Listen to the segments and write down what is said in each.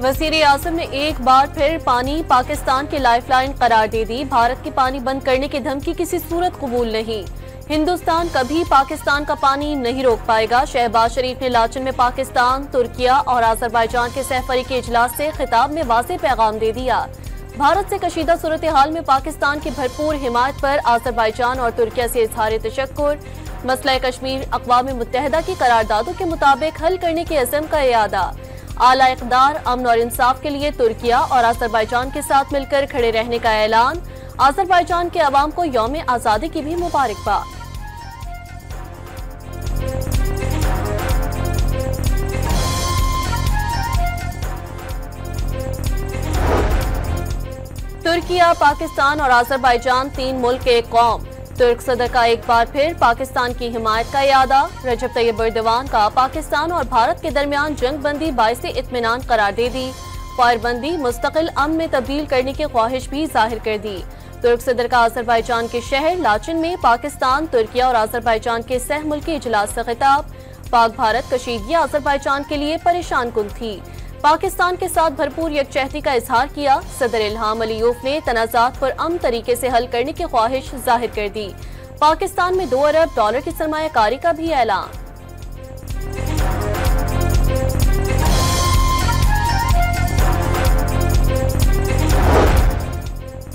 वज़ीर आज़म ने एक बार फिर पानी पाकिस्तान की लाइफलाइन करार दे दी। भारत के पानी बंद करने की धमकी किसी सूरत कबूल नहीं। हिंदुस्तान कभी पाकिस्तान का पानी नहीं रोक पाएगा। शहबाज शरीफ ने लाचन में पाकिस्तान, तुर्किया और आज़रबाईजान के सहफरीकी इजलास से खिताब में वाज़ेह पैगाम दे दिया। भारत से कशीदा सूरत हाल में पाकिस्तान की भरपूर हिमायत पर आज़रबाईजान और तुर्किया से इजहार तशक्कुर। मसला कश्मीर अक़वाम मुत्तहिदा की करारदादों के मुताबिक हल करने के अज़म का इरादा। आला इक़दार, अमन और इंसाफ के लिए तुर्किया और आज़रबाईजान के साथ मिलकर खड़े रहने का ऐलान। आज़रबाईजान के अवाम को यौम आज़ादी की भी मुबारकबाद। तुर्किया, पाकिस्तान और आज़रबाईजान तीन मुल्क एक कौम। तुर्क सदर का एक बार फिर पाकिस्तान की हिमायत का इरादा। रजब तैयब एर्दोगान का पाकिस्तान और भारत के दरमियान जंग बंदी बाइसे इत्मीनान करार दे दी। फायरबंदी मुस्तकिल अमन में तब्दील करने की ख्वाहिश भी जाहिर कर दी। तुर्क सदर का आज़रबाईजान के शहर लाचन में पाकिस्तान, तुर्किया और आज़रबाईजान के सह मुल्की इजलास से खिताब। पाक भारत कशीदगी आज़रबाईजान के लिए परेशान कुन थी। पाकिस्तान के साथ भरपूर यकजहती का इजहार किया। सदर इल्हाम अलीयूफ ने तनाज़ात पर अमन तरीके से हल करने की ख्वाहिश जाहिर कर दी। पाकिस्तान में $2 अरब की सरमायाकारी का भी ऐलान।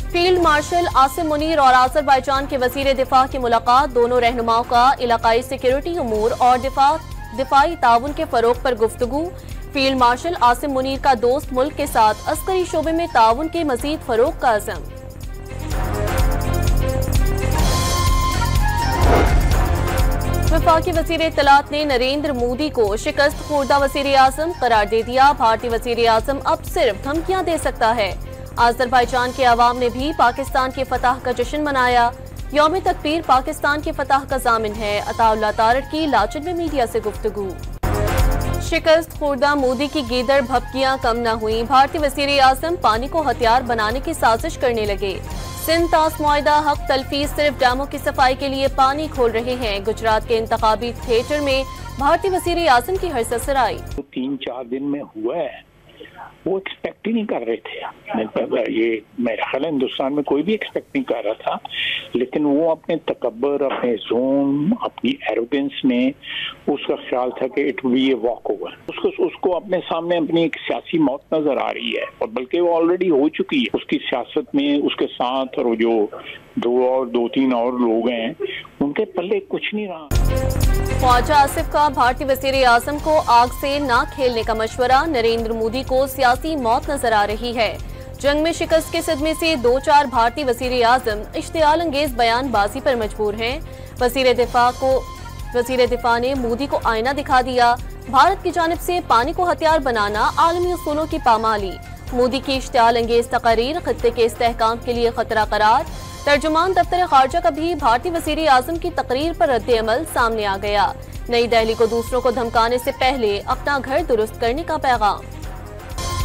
फील्ड मार्शल आसिम मुनीर और आज़रबाईजान के वज़ीर दिफा की मुलाकात। दोनों रहनुमाओं का इलाकाई सिक्योरिटी उमूर और दिफाई ताउन के फरोग पर गुफ्तगू। फील्ड मार्शल आसिम मुनीर का दोस्त मुल्क के साथ अस्करी शोबे में ताउन के मजीद फरोग का अज़म। वफाकी वज़ीर इत्तलात ने नरेंद्र मोदी को शिकस्त खुर्दा वज़ीर आज़म करार दे दिया। भारतीय वज़ीर आज़म अब सिर्फ धमकियां दे सकता है। आज़रबाईजान के अवाम ने भी पाकिस्तान की फतह का जश्न मनाया। यौम तकबीर पाकिस्तान की फतह का ज़ामिन है। अताउल्लाह तारड़ की लाचन में मीडिया से गुफ्तगू। शिकस्त खुर्दा मोदी की गीदड़ भपकियां कम न हुई। भारतीय वज़ीर आज़म पानी को हथियार बनाने की साजिश करने लगे। सिंध तास मुआहिदा हक तलफी सिर्फ डैमों की सफाई के लिए पानी खोल रहे हैं। गुजरात के इंतखाबी थिएटर में भारतीय वज़ीर आज़म की हर्षत सराई। 3-4 दिन में हुआ है, वो एक्सपेक्ट ही नहीं कर रहे थे। ये मेरा ख्याल हिंदुस्तान में कोई भी एक्सपेक्ट नहीं कर रहा था, लेकिन वो अपने तकब्बर, अपने जोन, अपनी एरोगेंस में उसका ख्याल था कि it will be a walk over. उसको अपने सामने अपनी एक सियासी मौत नजर आ रही है, और बल्कि वो ऑलरेडी हो चुकी है। उसकी सियासत में उसके साथ और जो 2-3 और लोग हैं, उनके पल्ले कुछ नहीं रहा। ख्वाजा आसिफ का भारतीय वज़ीर आज़म को आग से ना खेलने का मशवरा। नरेंद्र मोदी को सियासी मौत नजर आ रही है। जंग में शिकस्त के सदमे से 2-4 भारतीय वज़ीर आज़म इश्तियाल अंगेज बयानबाजी पर मजबूर हैं। वज़ीर दिफा ने मोदी को आईना दिखा दिया। भारत की जानिब से पानी को हथियार बनाना आलमी उसूलों की पामाली। मोदी की इश्तियाल अंगेज तकारीर खत्ते के इस्तेहकाम के लिए खतरा करार। तर्जुमान दफ्तर खारजा का भी भारतीय वज़ीर आज़म की तकरीर पर रद्द अमल सामने आ गया। नई दिल्ली को दूसरों को धमकाने से पहले अपना घर दुरुस्त करने का पैगाम।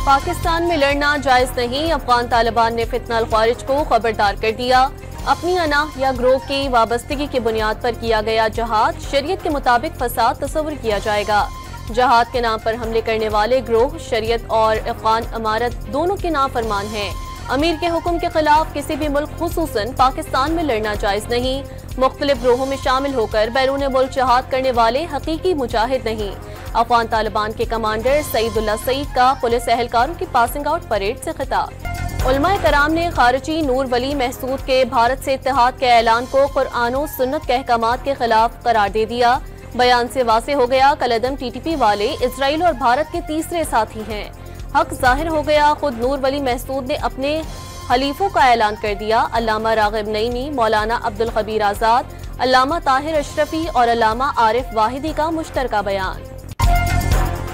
पाकिस्तान में लड़ना जायज नहीं। अफगान तालिबान ने फितना अल-ख्वारिज को खबरदार कर दिया। अपनी अनाह या ग्रोह की वाबस्तगी की बुनियाद पर किया गया जहाद शरीयत के मुताबिक फसाद तस्वुर किया जाएगा। जहाद के नाम पर हमले करने वाले ग्रोह शरीयत और अफगान इमारत दोनों के नाफरमान हैं। अमीर के हुक्म के खिलाफ किसी भी मुल्क खुसूसन पाकिस्तान में लड़ना जायज नहीं। मुख्तलिफ ग्रोहों में शामिल होकर बैरून मुल्क जहाद करने वाले हकीकी मुजाहिद नहीं। अफगान तालिबान के कमांडर सईदुल्लाह सईद का पुलिस एहलकारों की पासिंग आउट परेड से खिताब। उलमाए कराम ने खारिजी नूर वली महसूद के भारत से इत्तेहाद के ऐलान को कुरान और सुन्नत के अहकामात के खिलाफ करार दे दिया। बयान से वाज़ेह हो गया कलअदम टीटीपी वाले इजराइल और भारत के तीसरे साथी हैं। हक जाहिर हो गया। खुद नूर वली महसूद ने अपने हलीफों का ऐलान कर दिया। अल्लामा रागिब नईमी, मौलाना अब्दुल खबीर आजाद, अल्लामा ताहिर अशरफी और अल्लामा आरिफ वाहिदी का मुश्तरका बयान।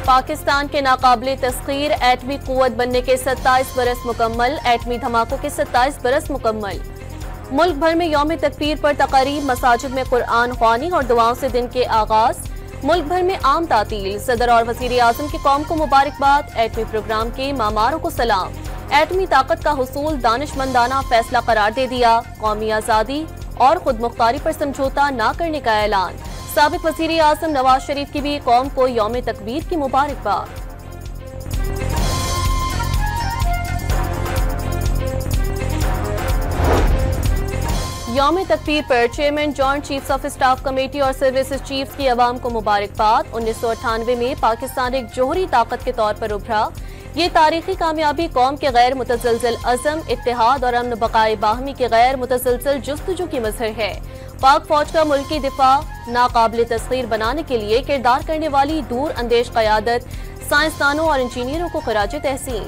पाकिस्तान के नाकाबिले तस्खीर एटमी कुव्वत बनने के 27 बरस मुकम्मल। एटमी धमाकों के 27 बरस मुकम्मल। मुल्क भर में यौम तकबीर पर तकारीब, मसाजिद में कुरान ख्वानी और दुआओं से दिन के आगाज। मुल्क भर में आम तातील। सदर और वज़ीर आज़म की कौम को मुबारकबाद। एटमी प्रोग्राम के मामारों को सलाम। एटमी ताकत का हुसूल दानिशमंदाना फैसला करार दे दिया। कौमी आज़ादी और खुद मुख्तारी पर समझौता न करने का ऐलान। साबिक वज़ीर आज़म नवाज शरीफ की भी कौम को यौम तकबीर की मुबारकबाद। यौम तकबीर पर chairman joint chiefs of staff committee और सर्विसेज चीफ्स की अवाम को मुबारकबाद। 1998 में पाकिस्तान एक जोहरी ताकत के तौर पर उभरा। ये तारीखी कामयाबी कौम के गैर मुतसलसल अज़म, इत्तेहाद और अमन बकाए बाहमी के गैर मुतसलसल जुस्तजू की मजहर है। पाक फौज का मुल्की दिफा नाकाबिल तस्खीर बनाने के लिए किरदार करने वाली दूर अंदेश क़यादत, साइंसदानों और इंजीनियरों को खराज तहसीन।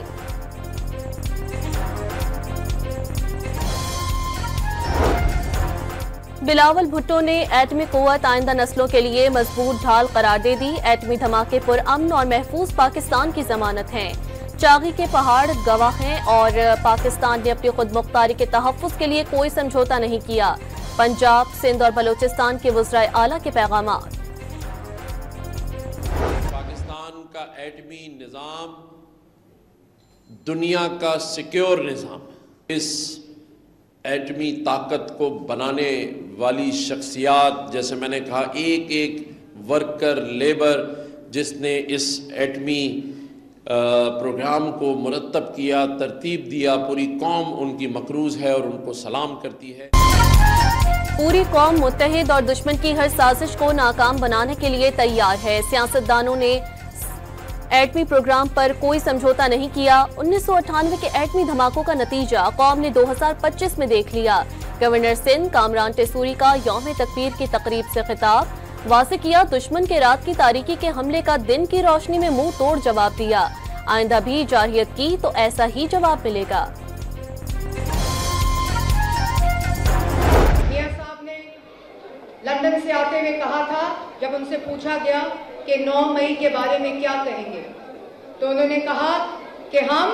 बिलावल भुट्टो ने एटमी कुव्वत आइंदा नस्लों के लिए मजबूत ढाल करार दे दी। एटमी धमाके पर अमन और महफूज पाकिस्तान की जमानत है। चागी के पहाड़ गवाह हैं और पाकिस्तान ने अपनी खुद मुख्तारी के तहफ़्फ़ुज़ के लिए कोई समझौता नहीं किया। पंजाब, सिंध और बलोचिस्तान के वज़राए आला के पैगाम। पाकिस्तान का एटमी निज़ाम दुनिया का सिक्योर निज़ाम। इस एटमी ताकत को बनाने वाली शख्सियात, जैसे मैंने कहा, एक एक वर्कर, लेबर जिसने इस एटमी प्रोग्राम को मुरतब किया, तरतीब दिया, पूरी कौम उनकी मकरूज है और उनको सलाम करती है। पूरी कौम मुत्तहिद और दुश्मन की हर साजिश को नाकाम बनाने के लिए तैयार है। सियासतदानों ने एटमी प्रोग्राम पर कोई समझौता नहीं किया। 1998 के एटमी धमाकों का नतीजा कौम ने 2025 में देख लिया। गवर्नर सिंध कामरान टेसूरी का यौम तकबीर की तकरीब से खिताब, वाज़ेह किया दुश्मन के रात की तारीकी के हमले का दिन की रोशनी में मुंह तोड़ जवाब दिया। आइंदा भी जारहियत की तो ऐसा ही जवाब मिलेगा। मियां साहब ने लंदन से आते हुए कहा था, जब उनसे पूछा गया कि 9 मई के बारे में क्या कहेंगे, तो उन्होंने कहा कि हम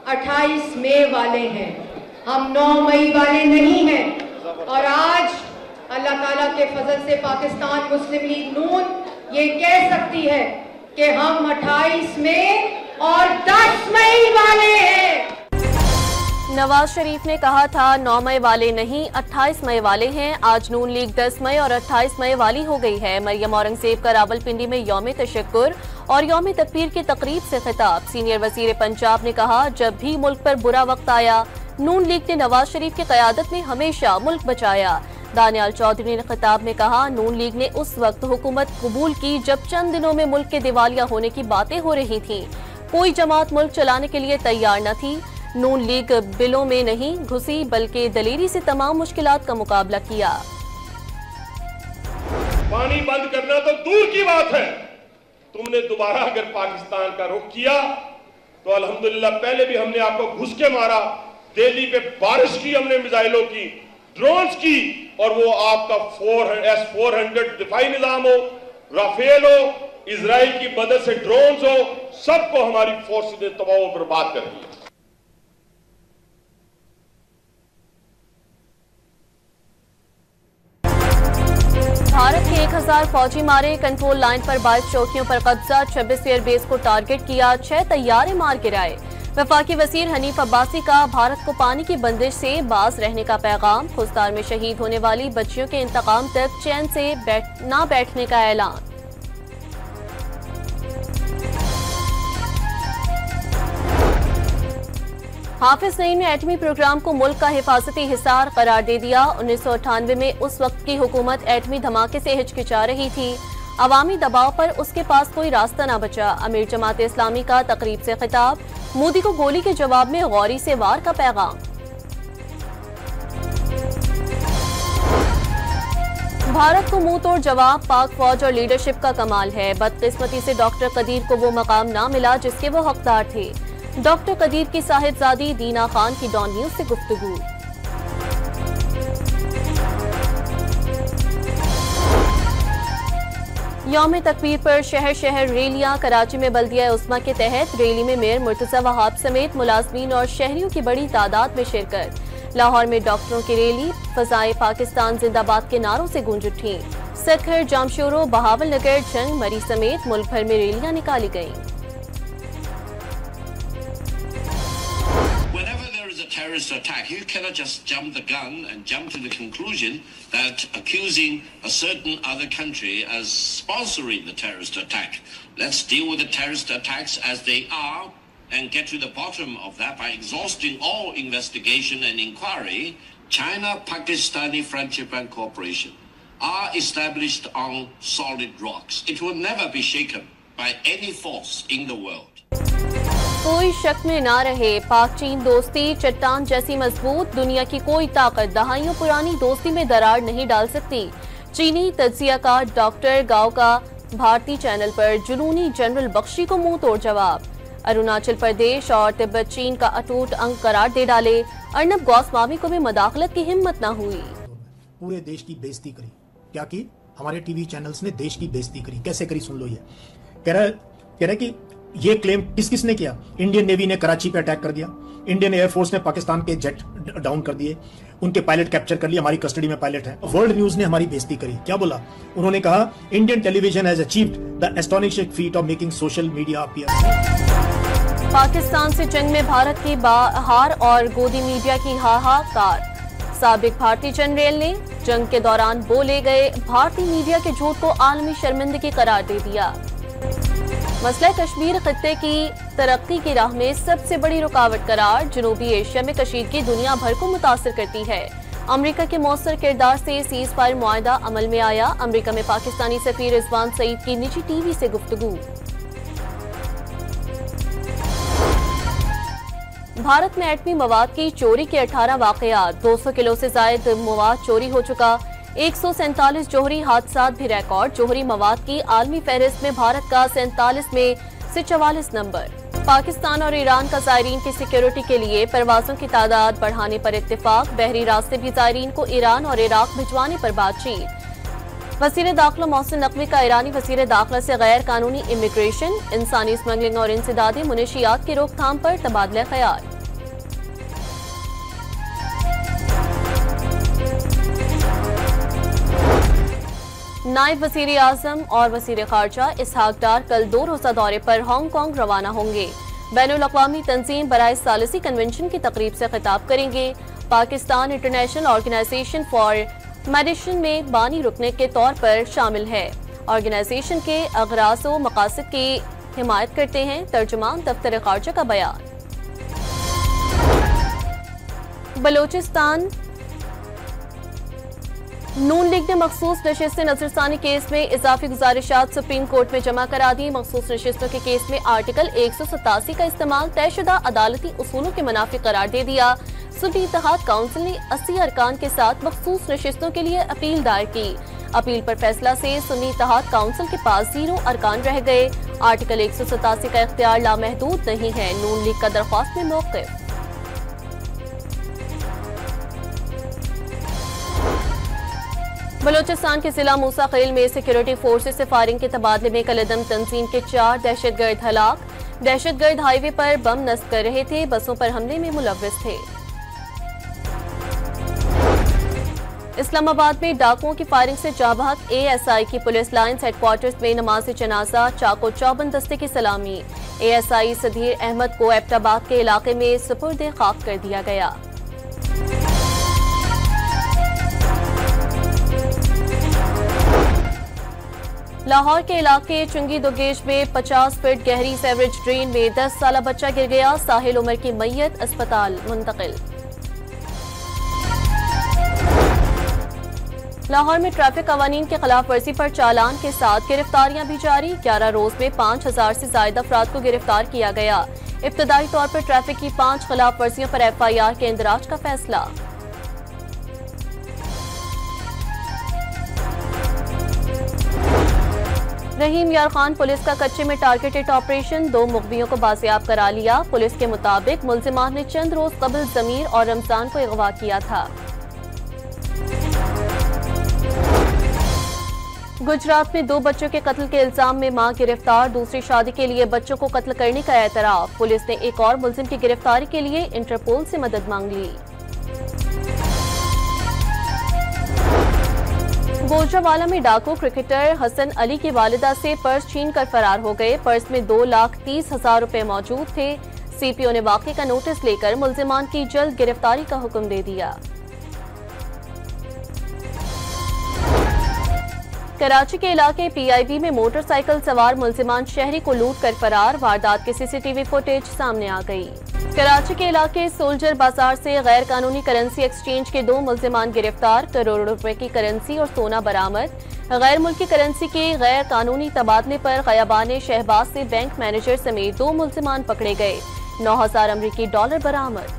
28 मई वाले हैं, हम 9 मई वाले नहीं हैं। और आज अल्लाह ताला के फजल से पाकिस्तान मुस्लिम लीग नून ये कह सकती है कि हम 28 मई और 10 मई वाले हैं। नवाज शरीफ ने कहा था 9 मई वाले नहीं 28 मई वाले हैं। आज नून लीग 10 मई और 28 मई वाली हो गई है। मरियम औरंगजेब का रावलपिंडी में यौम तशक्कुर और यौम तकबीर की तकरीब से खिताब। सीनियर वजीर पंजाब ने कहा, जब भी मुल्क पर बुरा वक्त आया नून लीग ने नवाज शरीफ की क़यादत में हमेशा मुल्क बचाया। दानियाल चौधरी ने खिताब में कहा, नून लीग ने उस वक्त हुकूमत कबूल की जब चंद दिनों में मुल्क के दिवालिया होने की बातें हो रही थीं। कोई जमात मुल्क चलाने के लिए तैयार न थी। नून लीग बिलों में नहीं घुसी बल्कि दलेरी से तमाम मुश्किलात का मुकाबला किया। पानी बंद करना तो दूर की बात है, तुमने दोबारा अगर पाकिस्तान का रुख किया तो अल्हम्दुलिल्लाह, पहले भी हमने आपको घुस के मारा, दिल्ली पे बारिश की हमने मिसाइलों की, ड्रोन्स की, और वो आपका S-400 दिफाई निजाम हो, राफेल हो, इजराइल की मदद से ड्रोन्स हो, सबको हमारी फोर्स ने तबाह और बर्बाद कर दिया। भारत के 1000 फौजी मारे। कंट्रोल लाइन पर 22 चौकियों पर कब्जा। 26 एयरबेस को टारगेट किया। 6 तैयारे मार गिराए। वफाकी वजीर हनीफ अब्बासी का भारत को पानी की बंदिश से बाज रहने का पैगाम। खुस्तार में शहीद होने वाली बच्चियों के इंतकाम तक चैन से ना बैठने का ऐलान। हाफिज नईम ने एटमी प्रोग्राम को मुल्क का हिफाजती हिसार करार दे दिया। 1998 में उस वक्त की हुकूमत एटमी धमाके से हिचकिचा रही थी। अवामी दबाव पर उसके पास कोई रास्ता न बचा। अमीर जमात इस्लामी का तकरीब से खिताब। मोदी को गोली के जवाब में गौरी से वार का पैगाम। भारत को मुंह तोड़ जवाब। पाक फौज और लीडरशिप का कमाल है। बदकिस्मती से डॉक्टर कदीर को वो मकाम ना मिला जिसके वो हकदार थे। डॉक्टर कदीर की साहिबजादी दीना खान की डॉन न्यूज से गुफ्तगू। यौम तकबीर पर शहर शहर रैलियां। कराची में बल्दिया उस्मा के तहत रैली में मेयर मुर्तजा वहाब समेत मुलाजमीन और शहरियों की बड़ी तादाद में शिरकत। लाहौर में डॉक्टरों की रैली फजाए पाकिस्तान जिंदाबाद के नारों से गूंज उठी। सखर, जामशोरो, बहावल नगर, जंग मरी समेत मुल्क भर में रैलियां निकाली गईं। Terrorist attack, you cannot just jump the gun and jump to the conclusion that accusing a certain other country as sponsoring the terrorist attack. Let's deal with the terrorist attacks as they are and get to the bottom of that by exhausting all investigation and inquiry China-Pakistani friendship and cooperation are established on solid rocks. It will never be shaken by any force in the world. कोई शक में ना रहे, पाक चीन दोस्ती चट्टान जैसी मजबूत, दुनिया की कोई ताकत दहाइयों पुरानी दोस्ती में दरार नहीं डाल सकती। चीनी तज्जियाकार डॉक्टर गाओ का भारतीय चैनल पर जुनूनी जनरल बख्शी को मुंह तोड़ जवाब। अरुणाचल प्रदेश और तिब्बत चीन का अटूट अंग करार दे डाले, अर्नब गोस्वामी को भी मदाखलत की हिम्मत न हुई। पूरे देश की बेइज्जती करी। क्या की? हमारे टीवी चैनल्स ने देश की बेइज्जती करी। कैसे करी सुन लो। ये कह रहा कि ये क्लेम किसने किया? इंडियन नेवी ने कराची पे अटैक कर दिया, इंडियन एयरफोर्स ने पाकिस्तान के जेट डाउन कर दिए, उनके पायलट कैप्चर कर लिए, हमारी कस्टडी में पायलट है। वर्ल्ड न्यूज ने हमारी बेइज्जती करी। क्या बोला उन्होंने? कहा Indian television has achieved the astonishing feet of making social media appear. Pakistan से जंग में भारत की हार और गोदी मीडिया की हाहाकार। साबिक भारतीय जनरल ने जंग के दौरान बोले गए भारतीय मीडिया के झूठ को आलमी शर्मिंदगी करार दे दिया। मसला कश्मीर खित्ते की तरक्की की राह में सबसे बड़ी रुकावट करार। जनूबी एशिया में कशीदगी दुनिया भर को मुतासर करती है। अमेरिका के मौसर किरदार से सीज फायर मुआहदा अमल में आया। अमेरिका में पाकिस्तानी सफीर रिजवान सईद की निजी टीवी से गुफ्तगू। भारत में एटमी मवाद की चोरी के 18 वाकयात, 200 किलो से जायद मवाद चोरी हो चुका। 147 जोहरी हादसा भी रिकॉर्ड। जोहरी मवाद की आलमी फहरिस्त में भारत का 47 में से 44 नंबर। पाकिस्तान और ईरान का ज़ायरीन की सिक्योरिटी के लिए परवाजों की तादाद बढ़ाने पर इत्तेफाक। बहरी रास्ते भी ज़ायरीन को ईरान और इराक भिजवाने पर बातचीत। वज़ीर दाखिला मोहसिन नकवी का ईरानी वज़ीर दाखिला से गैर कानूनी इमिग्रेशन, इंसानी स्मगलिंग और इंसदादी मुनशियात की रोकथाम पर तबादला ख्याल। नायब वज़ीर आज़म और वज़ीर ख़ारजा इसहाक डार कल 2 रोज़ा दौरे पर हांगकांग रवाना होंगे। बैनुल अक़वामी तंजीम बराए सालिसी कन्वेंशन की तकरीब से खिताब करेंगे। Pakistan International Organization for Medicine में बानी रुकने के तौर पर शामिल है। ऑर्गेनाइजेशन के अगराज़ व मकासद की हिमायत करते हैं। तर्जुमान दफ्तर ख़ारजा का बयान। बलोचिस्तान नून लीग ने मखसूस नशिस्त नजरसानी केस में इजाफी गुजारिशात सुप्रीम कोर्ट में जमा करा दी। मखसूस नशिस्तों के केस में आर्टिकल 187 का इस्तेमाल तयशुदा अदालती उसूलों के मुनाफिक करार दे दिया। सुन्नी इत्तेहाद काउंसिल ने 80 अरकान के साथ मखसूस नशिस्तों के लिए अपील दायर की। अपील पर फैसला से सुन्नी इत्तेहाद काउंसिल के पास 0 अरकान रह गए। आर्टिकल 187 का इख्तियार लामहदूद नहीं है। नून लीग का दरख्वास्त में मौक़िफ़। बलोचिस्तान के जिला मूसा खलील में सिक्योरिटी फोर्सेस से फायरिंग के तबादले में कलदम तंजीम के 4 दहशतगर्द हलाक। दहशतगर्द हाईवे पर बम नस्ब कर रहे थे, बसों पर हमले में मुलव्विस थे। इस्लामाबाद में डाकुओं की फायरिंग से जाबाक ASI की पुलिस लाइन्स हेडक्वार्टर्स में नमाज जनाजा चाको चौबंद दस्ते की सलामी। ASI सदीर अहमद को एबटाबाद के इलाके में सुपुर्द खाक कर दिया गया। लाहौर के इलाके चुंगी दुगेश में 50 फीट गहरी सेवरेज ड्रेन में 10 साला बच्चा गिर गया। साहिल उमर की मैयत अस्पताल मुंतकिल। लाहौर में ट्रैफिक कवानीन की खिलाफ वर्जी पर चालान के साथ गिरफ्तारियां भी जारी। 11 रोज में 5000 से ज्यादा अफराद को गिरफ्तार किया गया। इब्तदाई तौर पर ट्रैफिक की 5 खिलाफ वर्जियों पर FIR के इंदराज का फैसला। रहीम यार खान पुलिस का कच्चे में टारगेटेड ऑपरेशन, 2 मुखबियों को बाजियाब करा लिया। पुलिस के मुताबिक मुल्जिमान ने चंद रोज कबल जमीर और रमजान को अगवा किया था। गुजरात में 2 बच्चों के कत्ल के इल्जाम में मां गिरफ्तार। दूसरी शादी के लिए बच्चों को कत्ल करने का एतराफ। पुलिस ने एक और मुल्जिम की गिरफ्तारी के लिए इंटरपोल से मदद मांग ली। गोजरावाला में डाकू क्रिकेटर हसन अली की वालिदा से पर्स छीनकर फरार हो गए। पर्स में 2,30,000 रुपए मौजूद थे। CPO ने वाक़े का नोटिस लेकर मुल्जिमान की जल्द गिरफ्तारी का हुक्म दे दिया। कराची के इलाके पीआईबी में मोटरसाइकिल सवार मुलजिमान शहरी को लूट कर फरार, वारदात की सीसीटीवी फुटेज सामने आ गई। कराची के इलाके सोल्जर बाजार से गैर कानूनी करेंसी एक्सचेंज के 2 मुलजिमान गिरफ्तार, करोड़ों रुपए की करेंसी और सोना बरामद। गैर मुल्की करेंसी के गैर कानूनी तबादले पर गयाबान शहबाज से बैंक मैनेजर समेत 2 मुलजिमान पकड़े गए, 9,000 अमरीकी डॉलर बरामद।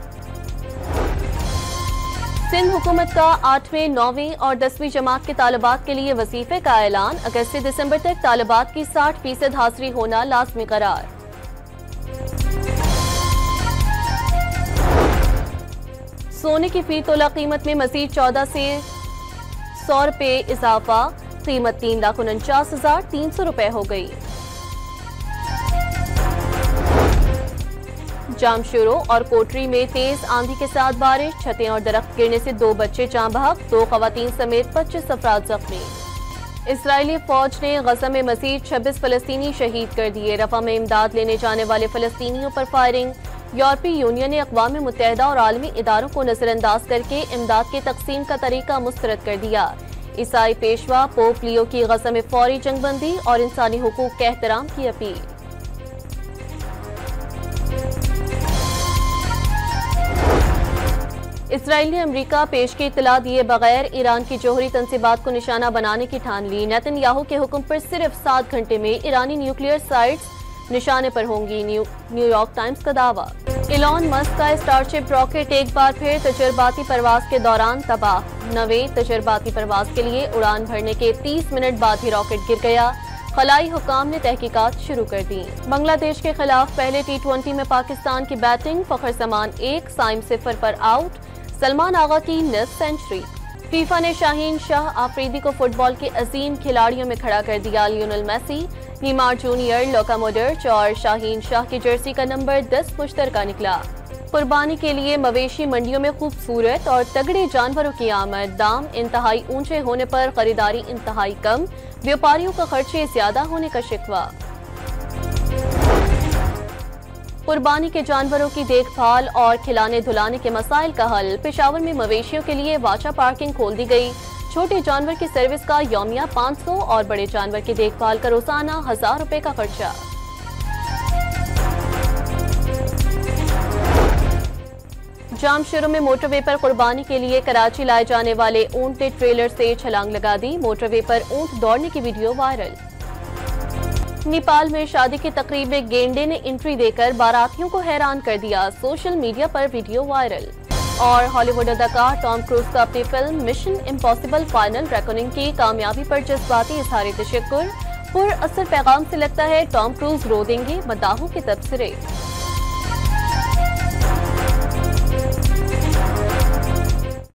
सिंध हुकूमत का 8वीं, 9वीं और 10वीं जमात के तालिबात के लिए वजीफे का ऐलान, अगस्त से दिसंबर तक तालिबात की 60% हाजिरी होना लाजमी करार। सोने की फी तोला कीमत में मजीद 14 से 100 रुपए इजाफा, कीमत 3,49,300 रुपए हो गई। जामशोरो और कोटरी में तेज आंधी के साथ बारिश, छतें और दरख्त गिरने से 2 बच्चे जाँ बहक, 2 खवातीन समेत 25 अफराद जख्मी। इसराइली फौज ने गजा में मजीद 26 फलस्तीनी शहीद कर दिए, रफा में इमदाद लेने जाने वाले फलस्तीनियों पर फायरिंग। यूरोपीय यूनियन ने अक़वाम मुत्तहिदा और आलमी इदारों को नजरअंदाज करके इमदाद के तकसीम का तरीका मुस्तरद कर दिया। ईसाई पेशवा पोप लियो की गजा में फौरी जंगबंदी और इंसानी हुकूक के एहतराम की अपील। इसराइल ने अमरीका पेश की इत्तला दिए बगैर ईरान की जौहरी तंसीबात को निशाना बनाने की ठान ली। नेतन्याहू के हुक्म पर सिर्फ 7 घंटे में ईरानी न्यूक्लियर साइट्स निशाने पर होंगी, न्यूयॉर्क टाइम्स का दावा। इलॉन मस्क का स्टारशिप रॉकेट एक बार फिर तजर्बाती परवाज के दौरान तबाह, नवे तजर्बाती परवाज के लिए उड़ान भरने के 30 मिनट बाद ही रॉकेट गिर गया। खलाई हुकाम ने तहकीकात शुरू कर दी। बांग्लादेश के खिलाफ पहले T20 में पाकिस्तान की बैटिंग, फखर जमान 1, साइम 0 पर आउट, सलमान आगा की निस्फ सेंचुरी। फीफा ने शाहीन शाह आफरीदी को फुटबॉल के अजीम खिलाड़ियों में खड़ा कर दिया। Lionel Messi, Neymar Junior, Luka Modric और शाहीन शाह की जर्सी का नंबर 10 मुश्तरका निकला। कुर्बानी के लिए मवेशी मंडियों में खूबसूरत और तगड़े जानवरों की आमद, दाम इंतहाई ऊंचे होने पर खरीदारी इंतहाई कम, व्यापारियों का खर्चे ज्यादा होने का शिकवा। कुर्बानी के जानवरों की देखभाल और खिलाने धुलाने के मसाइल का हल, पेशावर में मवेशियों के लिए वाचा पार्किंग खोल दी गई। छोटे जानवर की सर्विस का यौमिया 500 और बड़े जानवर की देखभाल का रोजाना 1000 रुपए का खर्चा। जामशोरो में मोटरवे पर कुर्बानी के लिए कराची लाए जाने वाले ऊंट ने ट्रेलर से छलांग लगा दी, मोटरवे पर ऊंट दौड़ने की वीडियो वायरल। नेपाल में शादी की तकरीब में गेंडे ने एंट्री देकर बारातियों को हैरान कर दिया, सोशल मीडिया पर वीडियो वायरल। और हॉलीवुड अदाकार टॉम क्रूज का अपनी film mission impossible final recording की कामयाबी पर जज्बाती इज़हार तशक्कुर, पुर असर पैगाम से लगता है टॉम क्रूज रो देंगे मदाहों के तबसरे।